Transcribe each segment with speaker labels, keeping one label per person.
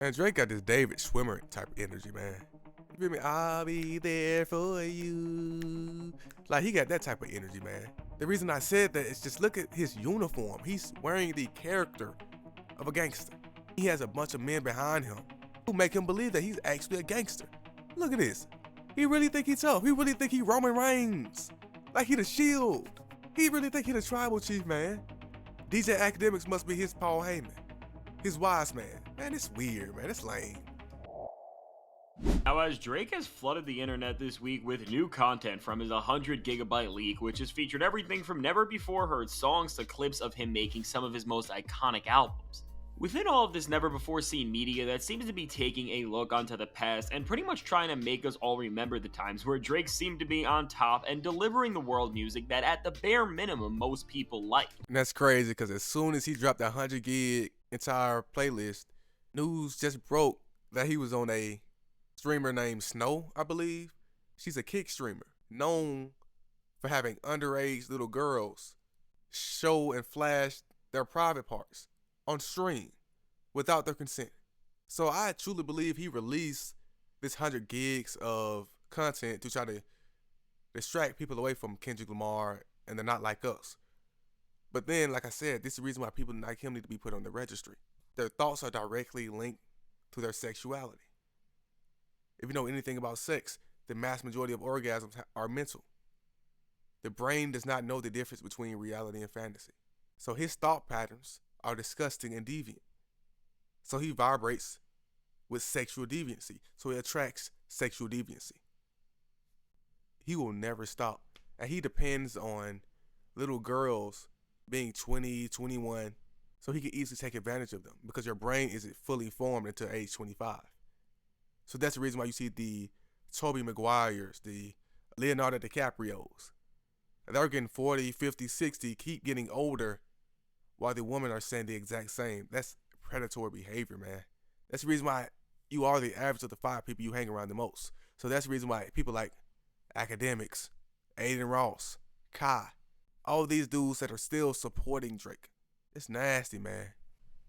Speaker 1: Man, Drake got this David Schwimmer type of energy, man. You feel me? I'll be there for you. Like, he got that type of energy, man. The reason I said that is just look at his uniform. He's wearing the character of a gangster. He has a bunch of men behind him who make him believe that he's actually a gangster. Look at this. He really think he's tough. He really think he Roman Reigns. Like he the shield. He really think he the tribal chief, man. DJ Academics must be his Paul Heyman. His wise man. Man, it's weird, man. It's lame.
Speaker 2: Now, as Drake has flooded the internet this week with new content from his 100 GB leak, which has featured everything from never before heard songs to clips of him making some of his most iconic albums. Within all of this never before seen media that seems to be taking a look onto the past and pretty much trying to make us all remember the times where Drake seemed to be on top and delivering the world music that at the bare minimum most people like.
Speaker 1: And that's crazy because as soon as he dropped that 100 gig entire playlist, news just broke that he was on a streamer named Snow, I believe. She's a kick streamer known for having underage little girls show and flash their private parts on stream without their consent. So I truly believe he released this 100 gigs of content to try to distract people away from Kendrick Lamar and they're not like us. But then, like I said, this is the reason why people like him need to be put on the registry. Their thoughts are directly linked to their sexuality. If you know anything about sex, the mass majority of orgasms are mental. The brain does not know the difference between reality and fantasy. So his thought patterns are disgusting and deviant. So he vibrates with sexual deviancy. So he attracts sexual deviancy. He will never stop. And he depends on little girls being 20, 21, so he can easily take advantage of them because your brain isn't fully formed until age 25. So that's the reason why you see the Tobey Maguires, the Leonardo DiCaprios. They're getting 40, 50, 60, keep getting older while the women are saying the exact same. That's predatory behavior, man. That's the reason why you are the average of the 5 people you hang around the most. So that's the reason why people like Academics, Aiden Ross, Kai, all these dudes that are still supporting Drake. It's nasty, man.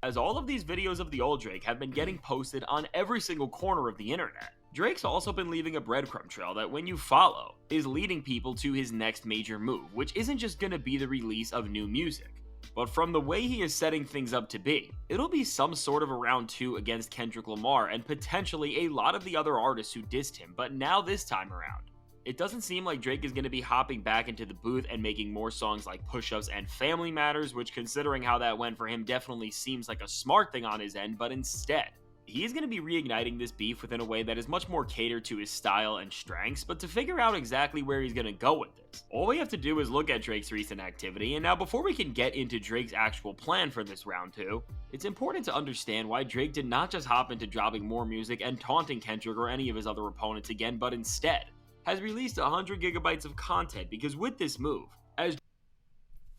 Speaker 2: As all of these videos of the old Drake have been getting posted on every single corner of the internet, Drake's also been leaving a breadcrumb trail that when you follow, is leading people to his next major move, which isn't just gonna be the release of new music. But from the way he is setting things up to be, it'll be some sort of a round 2 against Kendrick Lamar and potentially a lot of the other artists who dissed him, but now this time around. It doesn't seem like Drake is going to be hopping back into the booth and making more songs like Push-Ups and Family Matters, which considering how that went for him definitely seems like a smart thing on his end, but instead, he is going to be reigniting this beef within a way that is much more catered to his style and strengths, but to figure out exactly where he's going to go with this, all we have to do is look at Drake's recent activity, and now before we can get into Drake's actual plan for this round 2, it's important to understand why Drake did not just hop into dropping more music and taunting Kendrick or any of his other opponents again, but instead has released 100 gigabytes of content, because with this move, as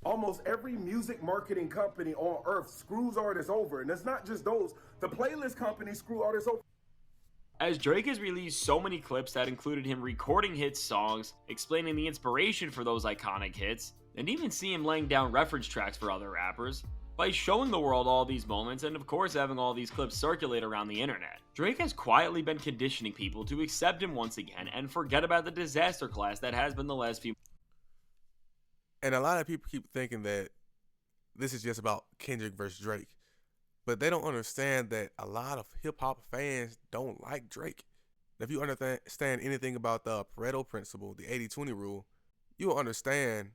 Speaker 3: almost every music marketing company on earth screws artists over, and it's not just those. The playlist companies screw artists over.
Speaker 2: As Drake has released so many clips that included him recording hit songs, explaining the inspiration for those iconic hits, and even see him laying down reference tracks for other rappers, by showing the world all these moments and of course having all these clips circulate around the internet, Drake has quietly been conditioning people to accept him once again and forget about the disaster class that has been the last few.
Speaker 1: And a lot of people keep thinking that this is just about Kendrick versus Drake. But they don't understand that a lot of hip-hop fans don't like Drake. If you understand anything about the Pareto principle, the 80-20 rule, you'll understand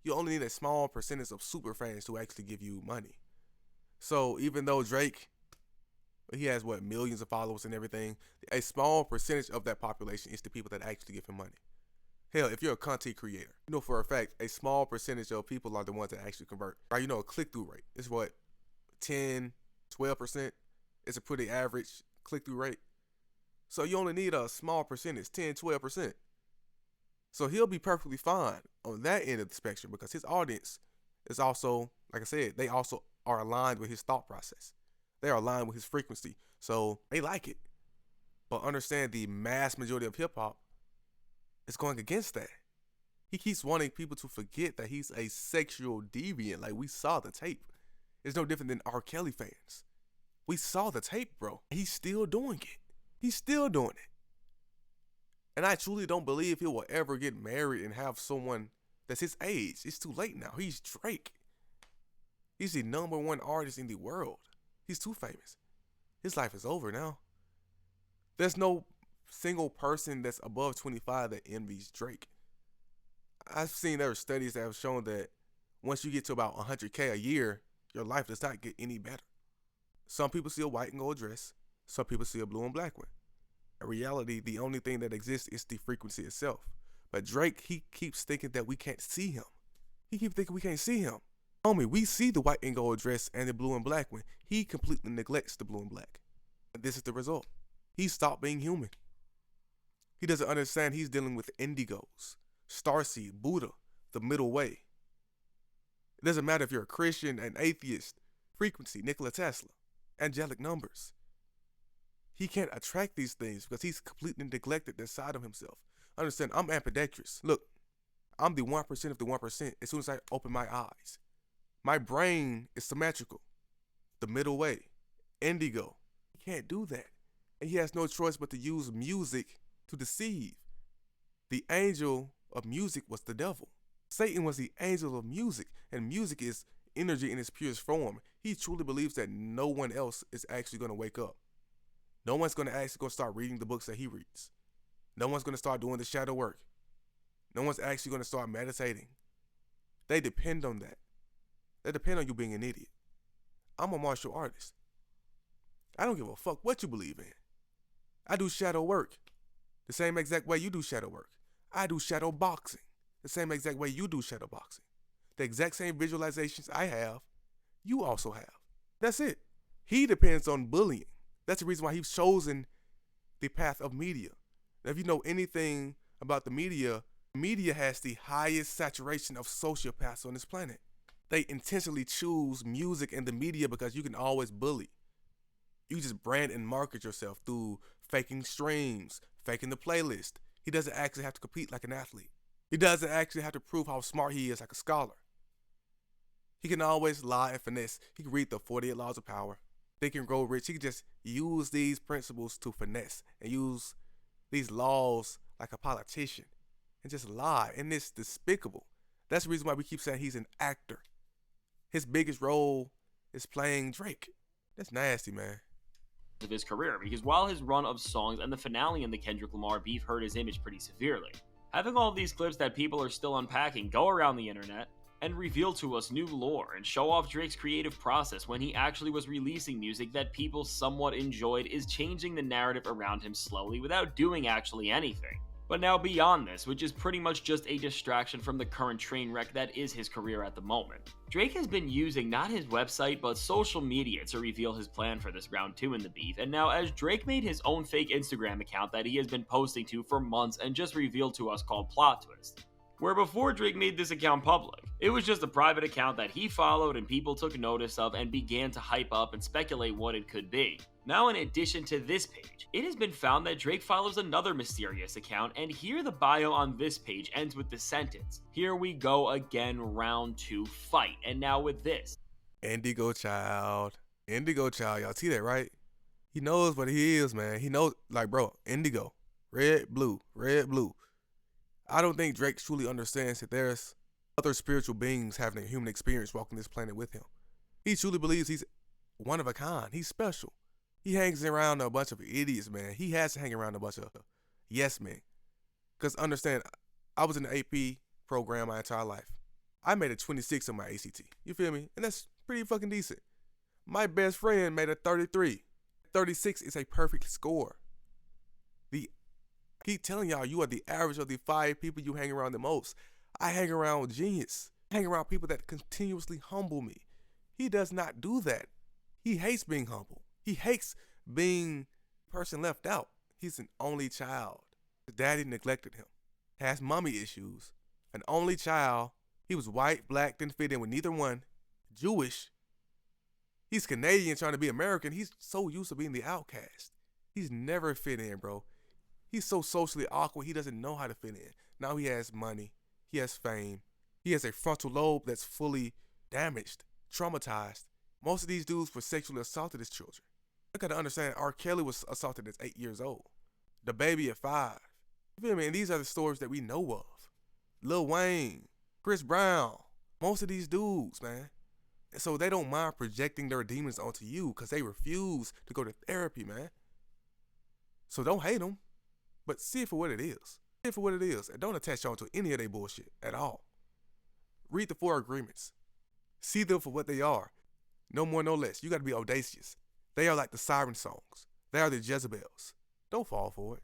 Speaker 1: you only need a small percentage of super fans to actually give you money. So even though Drake, he has millions of followers and everything, a small percentage of that population is the people that actually give him money. Hell, if you're a content creator, you know for a fact a small percentage of people are the ones that actually convert. Right? You know, a click-through rate is 10, 12%. It's a pretty average click-through rate. So you only need a small percentage, 10, 12%. So he'll be perfectly fine on that end of the spectrum because his audience is also, like I said, they also are aligned with his thought process. They are aligned with his frequency. So they like it. But understand the mass majority of hip hop is going against that. He keeps wanting people to forget that he's a sexual deviant. Like we saw the tape. It's no different than R. Kelly fans. We saw the tape, bro. He's still doing it. He's still doing it. And I truly don't believe he will ever get married and have someone that's his age. It's too late now. He's Drake. He's the #1 artist in the world. He's too famous. His life is over now. There's no single person that's above 25 that envies Drake. I've seen other studies that have shown that once you get to about 100K a year, your life does not get any better. Some people see a white and gold dress. Some people see a blue and black one. In reality, the only thing that exists is the frequency itself. But Drake, he keeps thinking that we can't see him. He keeps thinking we can't see him. Homie, we see the white and gold dress and the blue and black one. He completely neglects the blue and black. And this is the result. He stopped being human. He doesn't understand he's dealing with indigos, Starsky, Buddha, the middle way. It doesn't matter if you're a Christian, an atheist, frequency, Nikola Tesla, angelic numbers. He can't attract these things because he's completely neglected that side of himself. Understand, I'm ambidextrous. Look, I'm the 1% of the 1% as soon as I open my eyes. My brain is symmetrical. The middle way, indigo. He can't do that. And he has no choice but to use music to deceive. The angel of music was the devil. Satan was the angel of music, and music is energy in its purest form. He truly believes that no one else is actually going to wake up. No one's going to actually go start reading the books that he reads. No one's going to start doing the shadow work. No one's actually going to start meditating. They depend on that. They depend on you being an idiot. I'm a martial artist. I don't give a fuck what you believe in. I do shadow work the same exact way you do shadow work. I do shadow boxing the same exact way you do shadow boxing. The exact same visualizations I have, you also have. That's it. He depends on bullying. That's the reason why he's chosen the path of media. Now, if you know anything about the media has the highest saturation of sociopaths on this planet. They intentionally choose music and the media because you can always bully. You just brand and market yourself through faking streams, faking the playlist. He doesn't actually have to compete like an athlete. He doesn't actually have to prove how smart he is like a scholar. He can always lie and finesse. He can read the 48 Laws of Power. Think and Grow Rich. He can just use these principles to finesse and use these laws like a politician and just lie. And it's despicable. That's the reason why we keep saying he's an actor. His biggest role is playing Drake. That's nasty, man.
Speaker 2: Of his career, because while his run of songs and the finale in the Kendrick Lamar beef hurt his image pretty severely, having all of these clips that people are still unpacking go around the internet and reveal to us new lore and show off Drake's creative process when he actually was releasing music that people somewhat enjoyed is changing the narrative around him slowly without doing actually anything. But now beyond this, which is pretty much just a distraction from the current train wreck that is his career at the moment, Drake has been using not his website but social media to reveal his plan for this round 2 in the beef, and now as Drake made his own fake Instagram account that he has been posting to for months and just revealed to us called Plot Twist, where before Drake made this account public, it was just a private account that he followed and people took notice of and began to hype up and speculate what it could be. Now, in addition to this page, it has been found that Drake follows another mysterious account, and here the bio on this page ends with the sentence, "Here we go again, round 2 fight." And now with this.
Speaker 1: Indigo child. Indigo child. Y'all see that, right? He knows what he is, man. He knows, like, bro, indigo. Red, blue. Red, blue. I don't think Drake truly understands that there's other spiritual beings having a human experience walking this planet with him. He truly believes he's one of a kind. He's special. He hangs around a bunch of idiots, man. He has to hang around a bunch of yes men. Because understand, I was in the AP program my entire life. I made a 26 on my ACT. You feel me? And that's pretty fucking decent. My best friend made a 33. 36 is a perfect score. I keep telling y'all, you are the average of the 5 people you hang around the most. I hang around with genius. I hang around people that continuously humble me. He does not do that. He hates being humble. He hates being the person left out. He's an only child. His daddy neglected him. Has mommy issues. An only child. He was white, black, didn't fit in with neither one. Jewish. He's Canadian trying to be American. He's so used to being the outcast. He's never fit in, bro. He's so socially awkward, he doesn't know how to fit in. Now he has money. He has fame. He has a frontal lobe that's fully damaged, traumatized. Most of these dudes were sexually assaulted as children. I gotta understand, R. Kelly was assaulted at 8 years old. The baby at 5. You feel me? And these are the stories that we know of. Lil Wayne, Chris Brown, most of these dudes, man. And so they don't mind projecting their demons onto you because they refuse to go to therapy, man. So don't hate them, but see it for what it is. See it for what it is, and don't attach on to any of their bullshit at all. Read the 4 agreements. See them for what they are. No more, no less. You got to be audacious. They are like the siren songs. They are the Jezebels. Don't fall for it.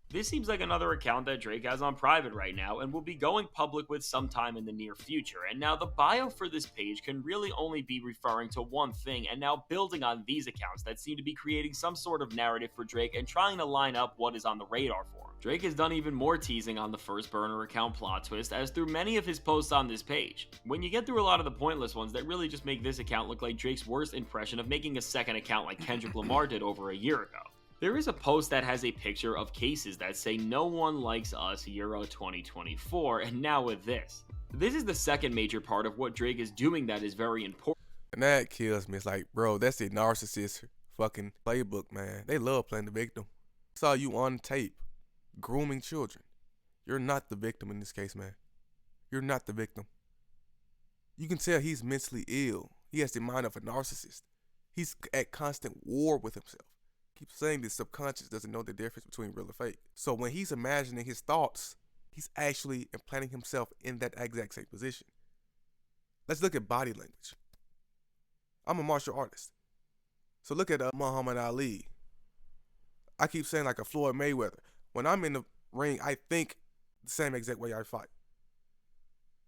Speaker 2: This seems like another account that Drake has on private right now and will be going public with sometime in the near future. And now the bio for this page can really only be referring to one thing, and now building on these accounts that seem to be creating some sort of narrative for Drake and trying to line up what is on the radar for him. Drake has done even more teasing on the first burner account plot twist as through many of his posts on this page. When you get through a lot of the pointless ones that really just make this account look like Drake's worst impression of making a second account like Kendrick Lamar did over a year ago. There is a post that has a picture of cases that say "No one likes us Euro 2024," and now with this. This is the second major part of what Drake is doing that is very important.
Speaker 1: And that kills me. It's like, bro, that's the narcissist fucking playbook, man. They love playing the victim. I saw you on tape grooming children. You're not the victim in this case, man. You're not the victim. You can tell he's mentally ill. He has the mind of a narcissist. He's at constant war with himself. Keep saying the subconscious doesn't know the difference between real and fake. So when he's imagining his thoughts, he's actually implanting himself in that exact same position. Let's look at body language. I'm a martial artist. So look at Muhammad Ali. I keep saying like a Floyd Mayweather. When I'm in the ring, I think the same exact way I fight.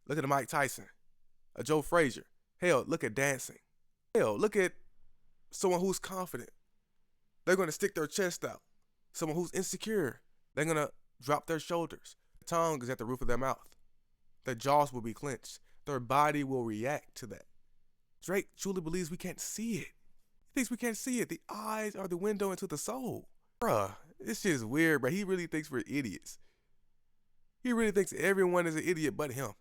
Speaker 1: Look at a Mike Tyson, a Joe Frazier. Hell, look at dancing. Hell, look at someone who's confident. They're going to stick their chest out. Someone who's insecure, they're going to drop their shoulders. The tongue is at the roof of their mouth. Their jaws will be clenched. Their body will react to that. Drake truly believes we can't see it. He thinks we can't see it. The eyes are the window into the soul. Bruh, this shit is weird, but he really thinks we're idiots. He really thinks everyone is an idiot but him.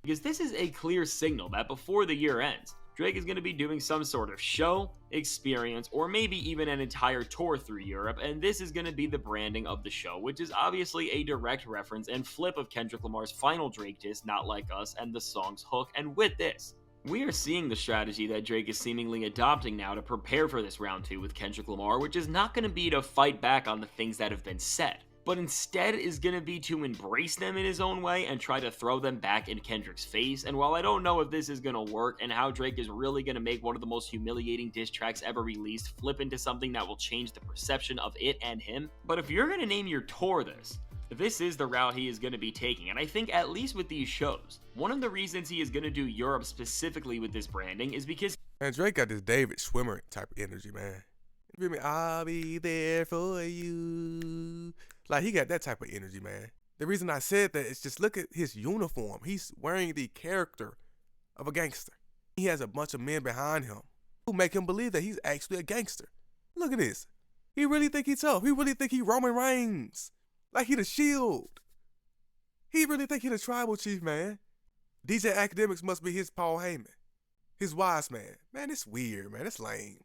Speaker 2: Because this is a clear signal that before the year ends, Drake is going to be doing some sort of show, experience, or maybe even an entire tour through Europe, and this is going to be the branding of the show, which is obviously a direct reference and flip of Kendrick Lamar's final Drake diss, Not Like Us, and the song's hook. And with this, we are seeing the strategy that Drake is seemingly adopting now to prepare for this round 2 with Kendrick Lamar, which is not going to be to fight back on the things that have been said, but instead is going to be to embrace them in his own way and try to throw them back in Kendrick's face. And while I don't know if this is going to work and how Drake is really going to make one of the most humiliating diss tracks ever released flip into something that will change the perception of it and him, but if you're going to name your tour this is the route he is going to be taking. And I think at least with these shows, one of the reasons he is going to do Europe specifically with this branding is because
Speaker 1: Man, Drake got this David Schwimmer type of energy, man. You feel me? I'll be there for you. Like, he got that type of energy, man. The reason I said that is just look at his uniform. He's wearing the character of a gangster. He has a bunch of men behind him who make him believe that he's actually a gangster. Look at this. He really think he's tough. He really think he Roman Reigns. Like he the Shield. He really think he the tribal chief, man. DJ Academics must be his Paul Heyman. His wise man. Man, it's weird, man. It's lame.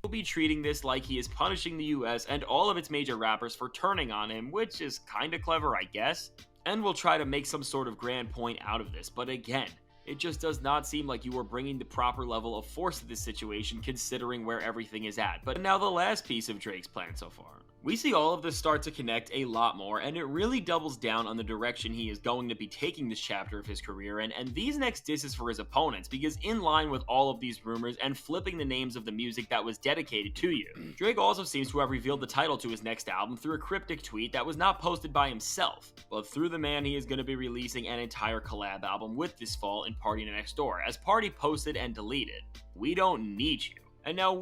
Speaker 2: will be treating this like he is punishing the US and all of its major rappers for turning on him, which is kinda clever, I guess, and will try to make some sort of grand point out of this. But again, it just does not seem like you are bringing the proper level of force to this situation considering where everything is at. But now the last piece of Drake's plan so far. We see all of this start to connect a lot more, and it really doubles down on the direction he is going to be taking this chapter of his career and these next disses for his opponents, because in line with all of these rumors and flipping the names of the music that was dedicated to you, Drake also seems to have revealed the title to his next album through a cryptic tweet that was not posted by himself, but through the man he is going to be releasing an entire collab album with this fall in Party Next Door, as Party posted and deleted, "We don't need you." And now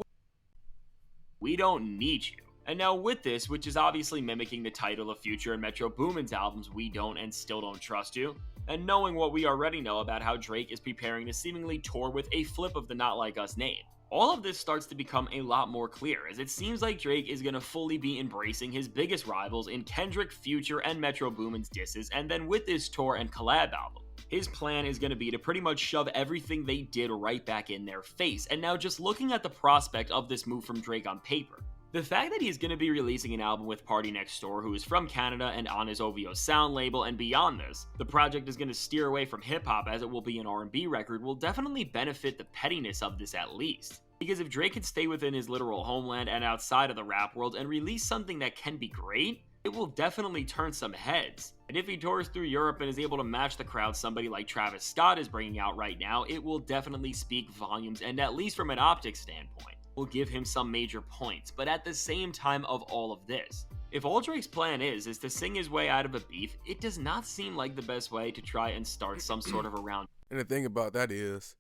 Speaker 2: we don't need you. And now with this, which is obviously mimicking the title of Future and Metro Boomin's albums We Don't and Still Don't Trust You, and knowing what we already know about how Drake is preparing to seemingly tour with a flip of the Not Like Us name, all of this starts to become a lot more clear, as it seems like Drake is going to fully be embracing his biggest rivals in Kendrick, Future, and Metro Boomin's disses, and then with this tour and collab album, His plan is going to be to pretty much shove everything they did right back in their face. And now just looking at the prospect of this move from Drake on paper, the fact that he's going to be releasing an album with Party Next Door, who is from Canada and on his OVO sound label, and beyond this, the project is going to steer away from hip-hop as it will be an R&B record, will definitely benefit the pettiness of this at least. Because if Drake can stay within his literal homeland and outside of the rap world and release something that can be great, it will definitely turn some heads. And if he tours through Europe and is able to match the crowd somebody like Travis Scott is bringing out right now, it will definitely speak volumes, and at least from an optics standpoint, will give him some major points. But at the same time of all of this, if all Drake's plan is to sing his way out of a beef, it does not seem like the best way to try and start some sort of a round.
Speaker 1: And the thing about that is,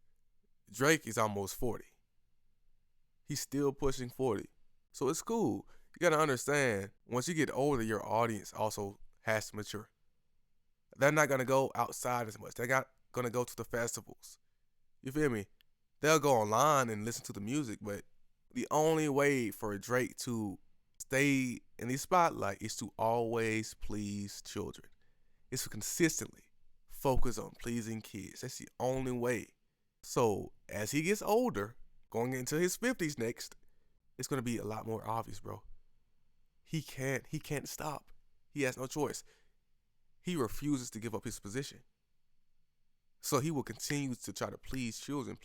Speaker 1: Drake is almost 40. He's still pushing 40. So it's cool. You gotta understand, once you get older, your audience also has to mature. They're not gonna go outside as much. They're not gonna go to the festivals. You feel me? They'll go online and listen to the music, but the only way for Drake to stay in the spotlight is to always please children. It's to consistently focus on pleasing kids. That's the only way. So as he gets older, going into his 50s next, it's gonna be a lot more obvious, bro. He can't stop. He has no choice. He refuses to give up his position. So he will continue to try to please children.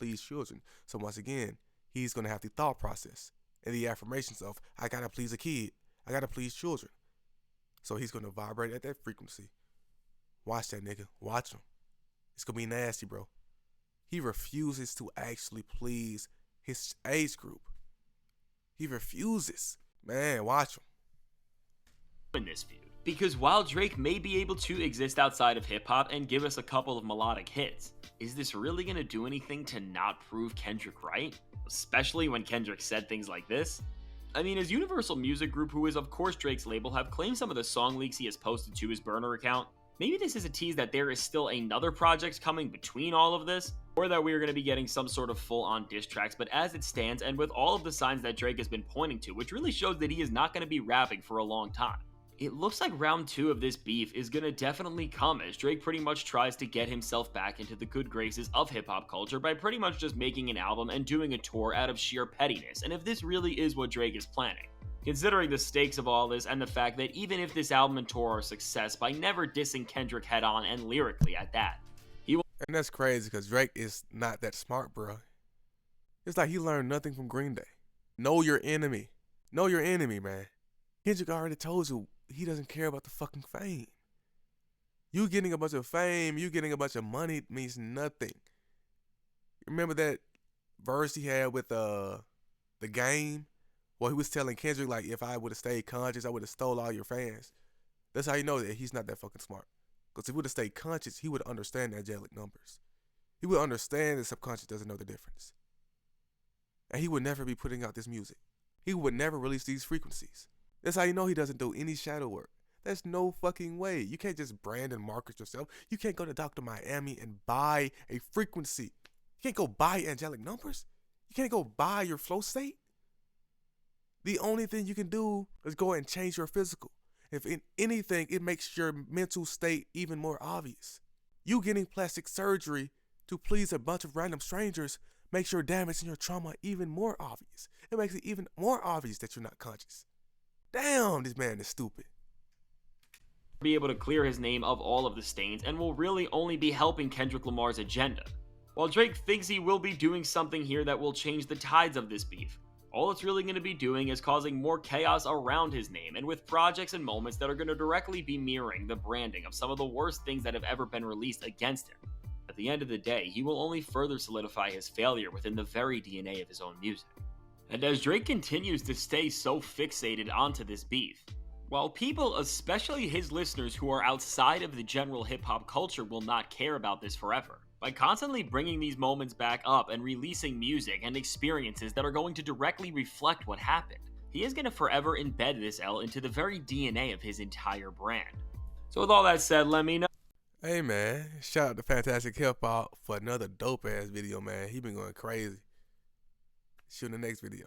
Speaker 1: So once again, he's going to have the thought process and the affirmations of, I got to please a kid. I got to please children. So he's going to vibrate at that frequency. Watch that nigga. Watch him. It's going to be nasty, bro. He refuses to actually please his age group. He refuses. Man, watch him.
Speaker 2: In this feud. Because while Drake may be able to exist outside of hip-hop and give us a couple of melodic hits, is this really going to do anything to not prove Kendrick right? Especially when Kendrick said things like this? I mean, his Universal Music Group, who is of course Drake's label, have claimed some of the song leaks he has posted to his burner account. Maybe this is a tease that there is still another project coming between all of this, or that we are going to be getting some sort of full-on diss tracks, but as it stands, and with all of the signs that Drake has been pointing to, which really shows that he is not going to be rapping for a long time, it looks like round 2 of this beef is gonna definitely come as Drake pretty much tries to get himself back into the good graces of hip-hop culture by pretty much just making an album and doing a tour out of sheer pettiness. And if this really is what Drake is planning, considering the stakes of all this and the fact that even if this album and tour are a success, by never dissing Kendrick head-on and lyrically at that, he will—
Speaker 1: And that's crazy because Drake is not that smart, bro. It's like he learned nothing from Green Day. Know your enemy. Know your enemy, man. Kendrick already told you he doesn't care about the fucking fame. You getting a bunch of fame, you getting a bunch of money means nothing. Remember that verse he had with The Game? Well, he was telling Kendrick, like, if I would have stayed conscious, I would have stole all your fans. That's how you know that he's not that fucking smart. Because if he would have stayed conscious, he would understand the angelic numbers. He would understand that subconscious doesn't know the difference. And he would never be putting out this music. He would never release these frequencies. That's how you know he doesn't do any shadow work. There's no fucking way. You can't just brand and market yourself. You can't go to Dr. Miami and buy a frequency. You can't go buy angelic numbers. You can't go buy your flow state. The only thing you can do is go and change your physical. If in anything, it makes your mental state even more obvious. You getting plastic surgery to please a bunch of random strangers makes your damage and your trauma even more obvious. It makes it even more obvious that you're not conscious. Damn, this man is stupid.
Speaker 2: Be able to clear his name of all of the stains and will really only be helping Kendrick Lamar's agenda. While Drake thinks he will be doing something here that will change the tides of this beef, all it's really going to be doing is causing more chaos around his name, and with projects and moments that are going to directly be mirroring the branding of some of the worst things that have ever been released against him. At the end of the day, he will only further solidify his failure within the very DNA of his own music. And as Drake continues to stay so fixated onto this beef, while people, especially his listeners who are outside of the general hip-hop culture, will not care about this forever, by constantly bringing these moments back up and releasing music and experiences that are going to directly reflect what happened, he is going to forever embed this L into the very DNA of his entire brand. So with all that said, let me know.
Speaker 1: Hey man, shout out to Fantastic Hip Hop for another dope ass video, man. He been going crazy. See you in the next video.